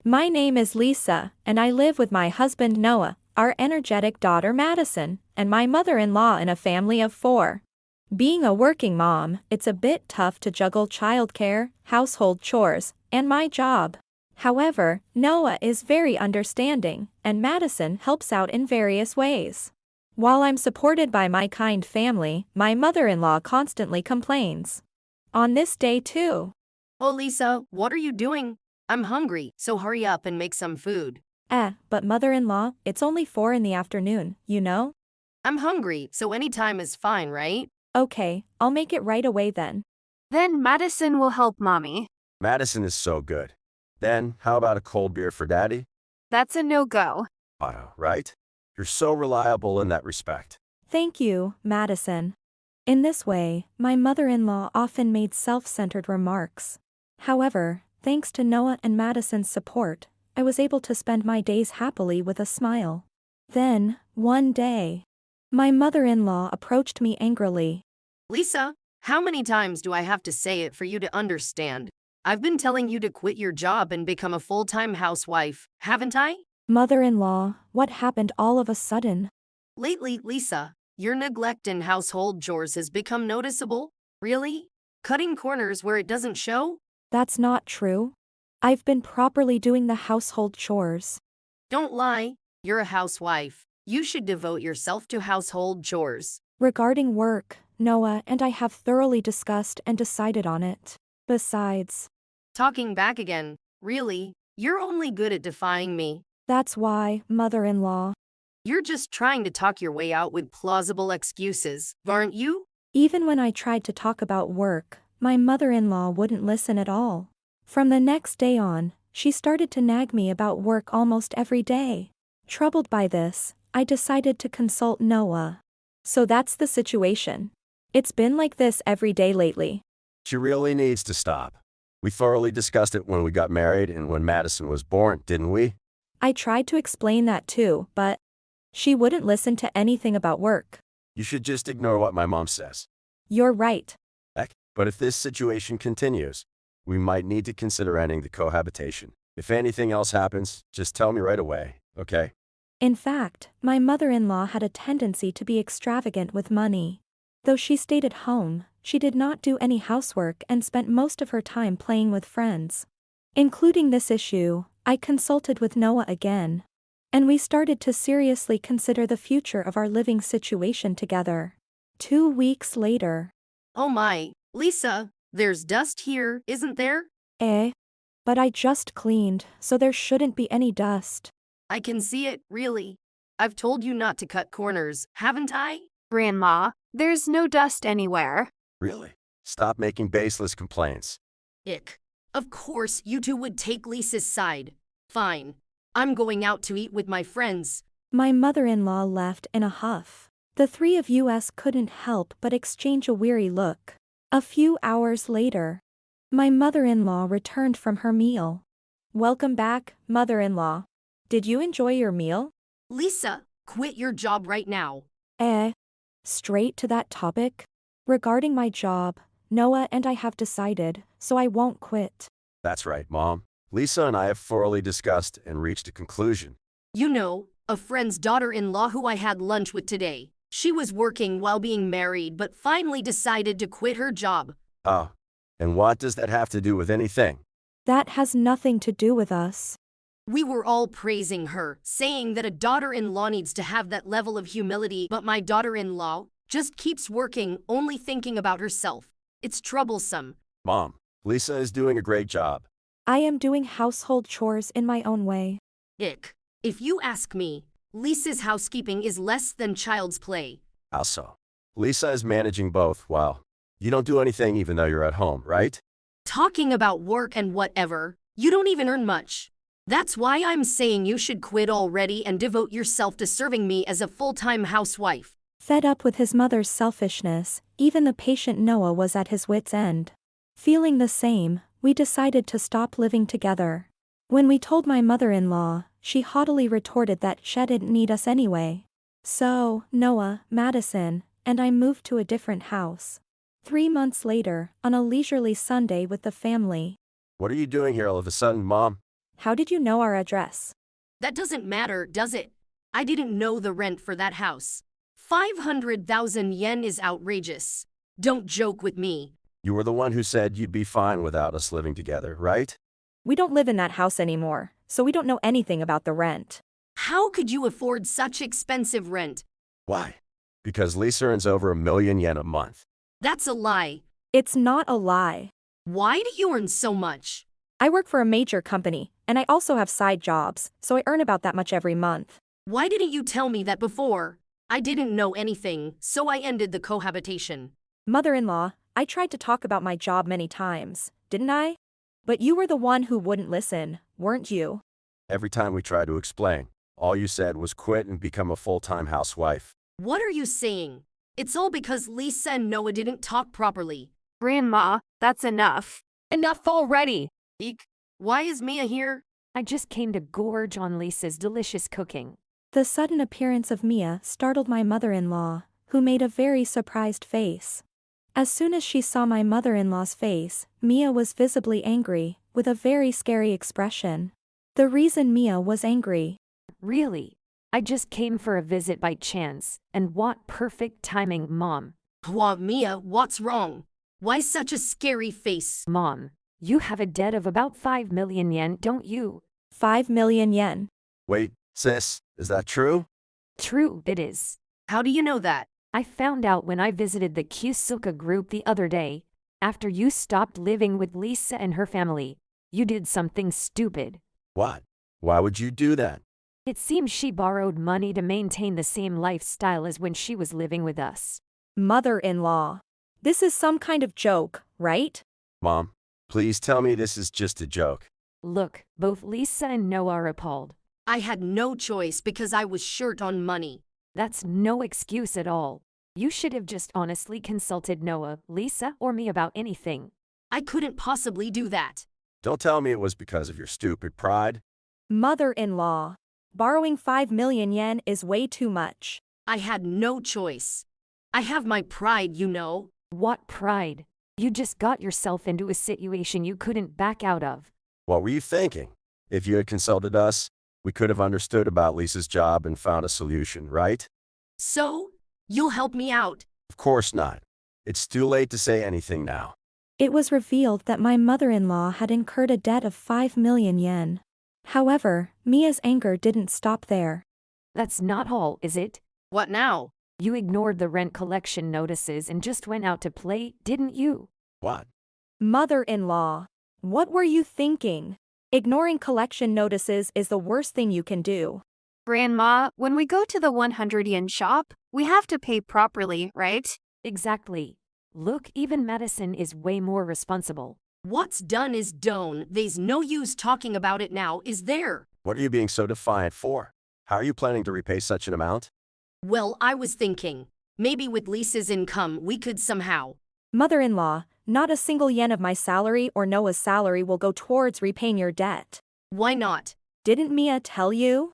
My name is Lisa, and I live with my husband Noah, our energetic daughter Madison, and my mother-in-law in a family of 4. Being a working mom, it's a bit tough to juggle childcare, household chores, and my job. However, Noah is very understanding, and Madison helps out in various ways. While I'm supported by my kind family, my mother-in-law constantly complains. On this day too. Oh, Lisa, what are you doing? I'm hungry, so hurry up and make some food. But mother-in-law, it's only 4 in the afternoon, you know? I'm hungry, so any time is fine, right? Okay, I'll make it right away then. Then Madison will help Mommy. Madison is so good. Then, how about a cold beer for Daddy? That's a no-go. Otto, right? You're so reliable in that respect. Thank you, Madison. In this way, my mother-in-law often made self-centered remarks. However, thanks to Noah and Madison's support, I was able to spend my days happily with a smile. Then, one day, my mother-in-law approached me angrily. Lisa, how many times do I have to say it for you to understand? I've been telling you to quit your job and become a full-time housewife, haven't I? Mother-in-law, what happened all of a sudden? Lately, Lisa, your neglect in household chores has become noticeable. Really? Cutting corners where it doesn't show? That's not true. I've been properly doing the household chores. Don't lie. You're a housewife. You should devote yourself to household chores. Regarding work, Noah and I have thoroughly discussed and decided on it. Besides, Talking back again, really? You're only good at defying me. that's why, mother-in-law, You're just trying to talk your way out with plausible excuses, aren't you? even when I tried to talk about work, my mother-in-law wouldn't listen at all. From the next day on, she started to nag me about work almost every day. Troubled by this, I decided to consult Noah. So that's the situation. It's been like this every day lately. She really needs to stop. We thoroughly discussed it when we got married and when Madison was born, didn't we? I tried to explain that too, but she wouldn't listen to anything about work. You should just ignore what my mom says. You're right. Heck, but if this situation continues, we might need to consider ending the cohabitation. If anything else happens, just tell me right away, okay? In fact, my mother-in-law had a tendency to be extravagant with money. Though she stayed at home, she did not do any housework and spent most of her time playing with friends. Including this issue, I consulted with Noah again. And we started to seriously consider the future of our living situation together. 2 weeks later. Oh my, Lisa, there's dust here, isn't there? But I just cleaned, so there shouldn't be any dust. I can see it, really. I've told you not to cut corners, haven't I? Grandma, there's no dust anywhere. Really? Stop making baseless complaints. Ick. Of course, you two would take Lisa's side. Fine. I'm going out to eat with my friends. My mother-in-law left in a huff. The 3 of us couldn't help but exchange a weary look. A few hours later, my mother-in-law returned from her meal. Welcome back, mother-in-law. Did you enjoy your meal? Lisa, quit your job right now. Straight to that topic? Regarding my job, Noah and I have decided, so I won't quit. That's right, Mom. Lisa and I have thoroughly discussed and reached a conclusion. You know, a friend's daughter-in-law who I had lunch with today. She was working while being married but finally decided to quit her job. Oh, and what does that have to do with anything? That has nothing to do with us. We were all praising her, saying that a daughter-in-law needs to have that level of humility, but my daughter-in-law just keeps working, only thinking about herself. It's troublesome. Mom, Lisa is doing a great job. I am doing household chores in my own way. Ick. If you ask me, Lisa's housekeeping is less than child's play. Also, Lisa is managing both while you don't do anything even though you're at home, right? Talking about work and whatever, you don't even earn much. That's why I'm saying you should quit already and devote yourself to serving me as a full-time housewife. Fed up with his mother's selfishness, even the patient Noah was at his wit's end. Feeling the same, we decided to stop living together. When we told my mother-in-law, she haughtily retorted that she didn't need us anyway. So, Noah, Madison, and I moved to a different house. 3 months later, on a leisurely Sunday with the family. What are you doing here all of a sudden, Mom? How did you know our address? That doesn't matter, does it? I didn't know the rent for that house. 500,000 yen is outrageous. Don't joke with me. You were the one who said you'd be fine without us living together, right? We don't live in that house anymore, so we don't know anything about the rent. How could you afford such expensive rent? Why? Because Lisa earns over 1 million yen a month. That's a lie. It's not a lie. Why do you earn so much? I work for a major company, and I also have side jobs, so I earn about that much every month. Why didn't you tell me that before? I didn't know anything, so I ended the cohabitation. Mother-in-law, I tried to talk about my job many times, didn't I? But you were the one who wouldn't listen, weren't you? Every time we tried to explain, all you said was quit and become a full-time housewife. What are you saying? It's all because Lisa and Noah didn't talk properly. Grandma, that's enough. Enough already! Eek. Why is Mia here? I just came to gorge on Lisa's delicious cooking. The sudden appearance of Mia startled my mother-in-law, who made a very surprised face. As soon as she saw my mother-in-law's face, Mia was visibly angry, with a very scary expression. The reason Mia was angry. Really? I just came for a visit by chance, and what perfect timing, Mom. Wah, Mia, what's wrong? Why such a scary face? Mom, you have a debt of about 5 million yen, don't you? 5 million yen. Wait, sis, is that true? True, it is. How do you know that? I found out when I visited the Kyusuka group the other day. After you stopped living with Lisa and her family, you did something stupid. What? Why would you do that? It seems she borrowed money to maintain the same lifestyle as when she was living with us. Mother-in-law. This is some kind of joke, right? Mom, please tell me this is just a joke. Look, both Lisa and Noah are appalled. I had no choice because I was short on money. That's no excuse at all. You should have just honestly consulted Noah, Lisa, or me about anything. I couldn't possibly do that. Don't tell me it was because of your stupid pride. Mother-in-law. Borrowing 5 million yen is way too much. I had no choice. I have my pride, you know. What pride? You just got yourself into a situation you couldn't back out of. What were you thinking? If you had consulted us, we could have understood about Lisa's job and found a solution, right? So, you'll help me out. Of course not. It's too late to say anything now. It was revealed that my mother-in-law had incurred a debt of 5 million yen. However, Mia's anger didn't stop there. That's not all, is it? What now? You ignored the rent collection notices and just went out to play, didn't you? What? Mother-in-law. What were you thinking? Ignoring collection notices is the worst thing you can do. Grandma, when we go to the 100 yen shop, we have to pay properly, right? Exactly. Look, even Madison is way more responsible. What's done is done. There's no use talking about it now, is there? What are you being so defiant for? How are you planning to repay such an amount? Well, I was thinking, maybe with Lisa's income we could somehow. Mother-in-law, not a single yen of my salary or Noah's salary will go towards repaying your debt. Why not? Didn't Mia tell you?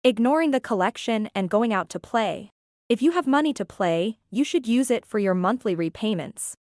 Ignoring the collection and going out to play. If you have money to play, you should use it for your monthly repayments.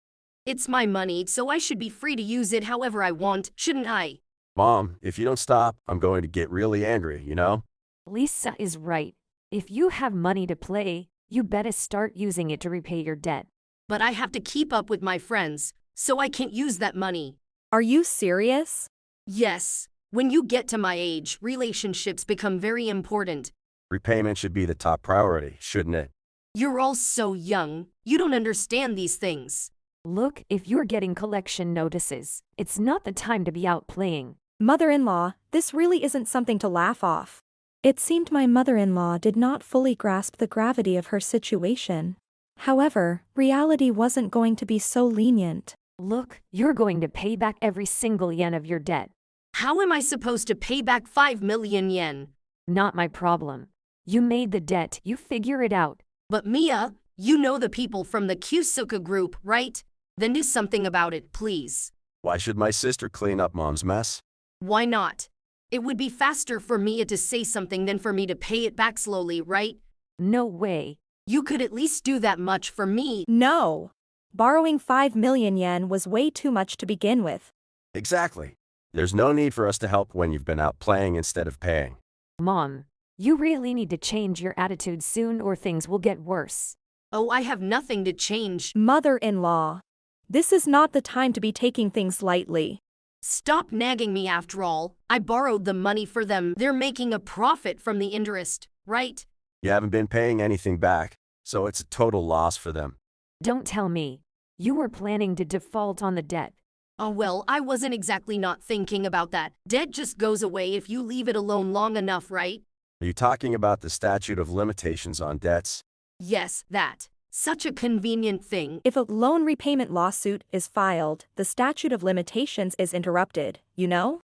It's my money, so I should be free to use it however I want, shouldn't I? Mom, if you don't stop, I'm going to get really angry, you know? Lisa is right. If you have money to play, you better start using it to repay your debt. But I have to keep up with my friends, so I can't use that money. Are you serious? Yes, when you get to my age, relationships become very important. Repayment should be the top priority, shouldn't it? You're all so young, you don't understand these things. Look, if you're getting collection notices, it's not the time to be out playing. Mother-in-law, this really isn't something to laugh off. It seemed my mother-in-law did not fully grasp the gravity of her situation. However, reality wasn't going to be so lenient. Look, you're going to pay back every single yen of your debt. How am I supposed to pay back 5 million yen? Not my problem. You made the debt, you figure it out. But Mia, you know the people from the Kyusuka group, right? Then do something about it, please. Why should my sister clean up Mom's mess? Why not? It would be faster for Mia to say something than for me to pay it back slowly, right? No way. You could at least do that much for me. No. Borrowing 5 million yen was way too much to begin with. Exactly. There's no need for us to help when you've been out playing instead of paying. Mom, you really need to change your attitude soon or things will get worse. Oh, I have nothing to change. Mother-in-law. This is not the time to be taking things lightly. Stop nagging me after all. I borrowed the money for them. They're making a profit from the interest, right? You haven't been paying anything back, so it's a total loss for them. Don't tell me. You were planning to default on the debt. Oh well, I wasn't exactly not thinking about that. Debt just goes away if you leave it alone long enough, right? Are you talking about the statute of limitations on debts? Yes, that. Such a convenient thing. If a loan repayment lawsuit is filed, the statute of limitations is interrupted, you know?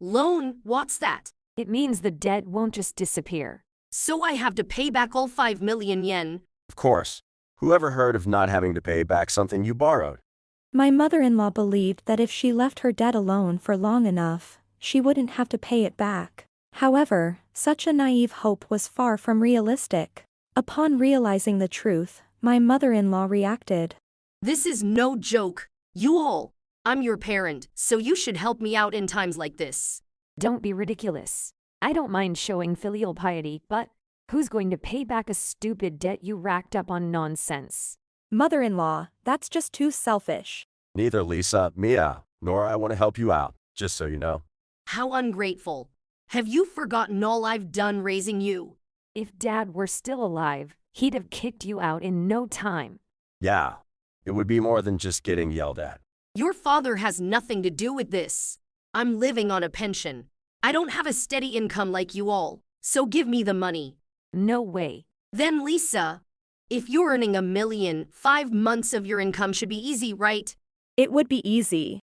Loan? What's that? It means the debt won't just disappear. So I have to pay back all 5 million yen. Of course. Whoever heard of not having to pay back something you borrowed? My mother-in-law believed that if she left her debt alone for long enough, she wouldn't have to pay it back. However, such a naive hope was far from realistic. Upon realizing the truth, my mother-in-law reacted. This is no joke. You all. I'm your parent, so you should help me out in times like this. Don't be ridiculous. I don't mind showing filial piety, but who's going to pay back a stupid debt you racked up on nonsense? Mother-in-law, that's just too selfish. Neither Lisa, Mia, nor I want to help you out, just so you know. How ungrateful. Have you forgotten all I've done raising you? If Dad were still alive, he'd have kicked you out in no time. Yeah, it would be more than just getting yelled at. Your father has nothing to do with this. I'm living on a pension. I don't have a steady income like you all, so give me the money. No way. Then Lisa, if you're earning 1 million, 5 months of your income should be easy, right? It would be easy.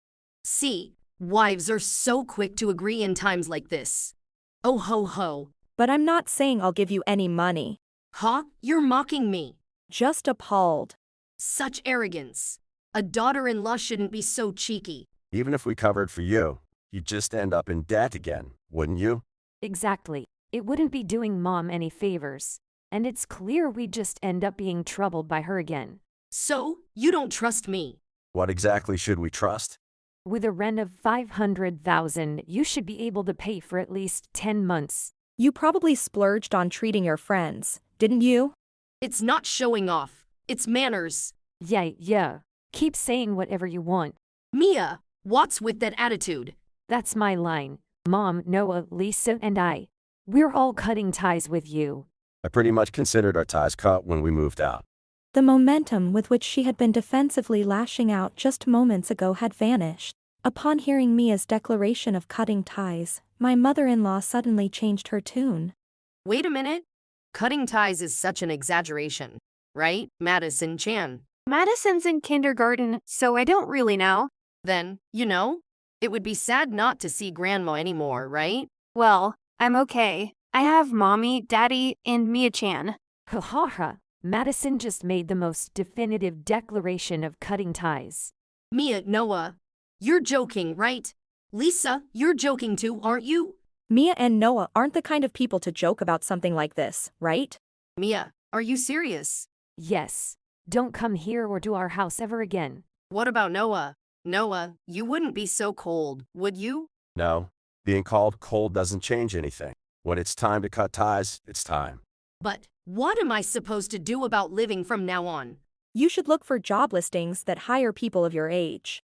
See, wives are so quick to agree in times like this. Oh ho ho. But I'm not saying I'll give you any money. Huh? You're mocking me. Just appalled. Such arrogance. A daughter-in-law shouldn't be so cheeky. Even if we covered for you, you'd just end up in debt again, wouldn't you? Exactly. It wouldn't be doing Mom any favors. And it's clear we'd just end up being troubled by her again. So, you don't trust me. What exactly should we trust? With a rent of 500,000, you should be able to pay for at least 10 months. You probably splurged on treating your friends, didn't you? It's not showing off. It's manners. Yeah. Keep saying whatever you want. Mia, what's with that attitude? That's my line. Mom, Noah, Lisa, and I. We're all cutting ties with you. I pretty much considered our ties cut when we moved out. The momentum with which she had been defensively lashing out just moments ago had vanished. Upon hearing Mia's declaration of cutting ties, my mother-in-law suddenly changed her tune. Wait a minute. Cutting ties is such an exaggeration, right, Madison-chan? Madison's in kindergarten, so I don't really know. Then, it would be sad not to see Grandma anymore, right? Well, I'm okay. I have Mommy, Daddy, and Mia-chan. Ha ha ha. Madison just made the most definitive declaration of cutting ties. Mia, Noah, you're joking, right? Lisa, you're joking too, aren't you? Mia and Noah aren't the kind of people to joke about something like this, right? Mia, are you serious? Yes. Don't come here or to our house ever again. What about Noah? Noah, you wouldn't be so cold, would you? No, being called cold doesn't change anything. When it's time to cut ties, it's time. But what am I supposed to do about living from now on? You should look for job listings that hire people of your age.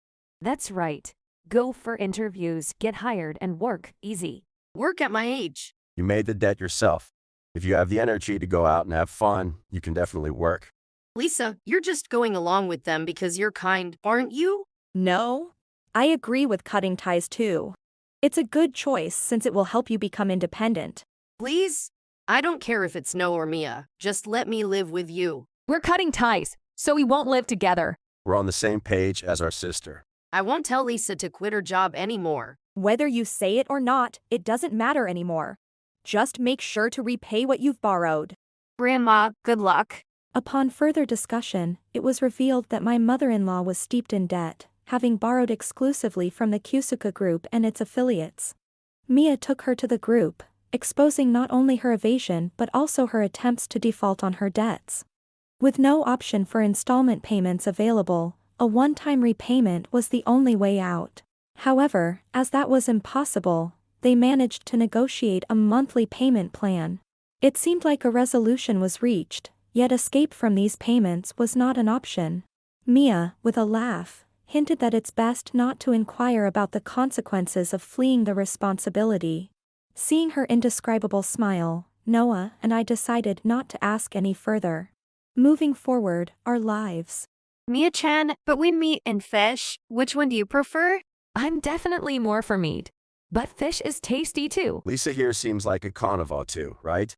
That's right. Go for interviews, get hired, and work easy. Work at my age. You made the debt yourself. If you have the energy to go out and have fun, you can definitely work. Lisa, you're just going along with them because you're kind, aren't you? No. I agree with cutting ties too. It's a good choice since it will help you become independent. Please? I don't care if it's Noah or Mia. Just let me live with you. We're cutting ties, so we won't live together. We're on the same page as our sister. I won't tell Lisa to quit her job anymore. Whether you say it or not, it doesn't matter anymore. Just make sure to repay what you've borrowed. Grandma, good luck. Upon further discussion, it was revealed that my mother-in-law was steeped in debt, having borrowed exclusively from the Kusuka Group and its affiliates. Mia took her to the group, exposing not only her evasion but also her attempts to default on her debts. With no option for installment payments available, a one-time repayment was the only way out. However, as that was impossible, they managed to negotiate a monthly payment plan. It seemed like a resolution was reached, yet escape from these payments was not an option. Mia, with a laugh, hinted that it's best not to inquire about the consequences of fleeing the responsibility. Seeing her indescribable smile, Noah and I decided not to ask any further. Moving forward, our lives. Mia-chan, between meat and fish, which one do you prefer? I'm definitely more for meat. But fish is tasty too. Lisa here seems like a carnivore too, right?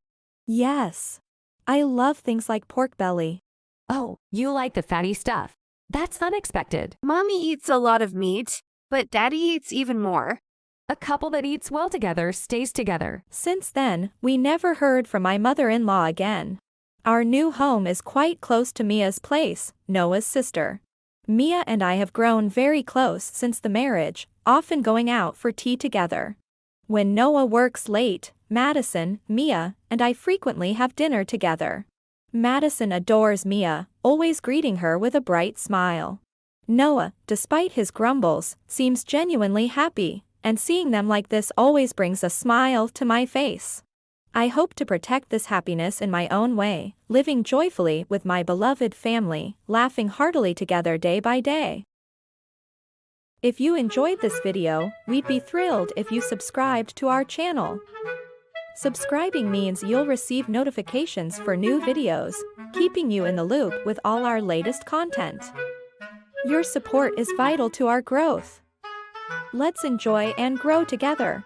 Yes. I love things like pork belly. Oh, you like the fatty stuff. That's unexpected. Mommy eats a lot of meat, but Daddy eats even more. A couple that eats well together stays together. Since then, we never heard from my mother-in-law again. Our new home is quite close to Mia's place, Noah's sister. Mia and I have grown very close since the marriage, often going out for tea together. When Noah works late, Madison, Mia, and I frequently have dinner together. Madison adores Mia, always greeting her with a bright smile. Noah, despite his grumbles, seems genuinely happy, and seeing them like this always brings a smile to my face. I hope to protect this happiness in my own way, living joyfully with my beloved family, laughing heartily together day by day. If you enjoyed this video, we'd be thrilled if you subscribed to our channel. Subscribing means you'll receive notifications for new videos, keeping you in the loop with all our latest content. Your support is vital to our growth. Let's enjoy and grow together.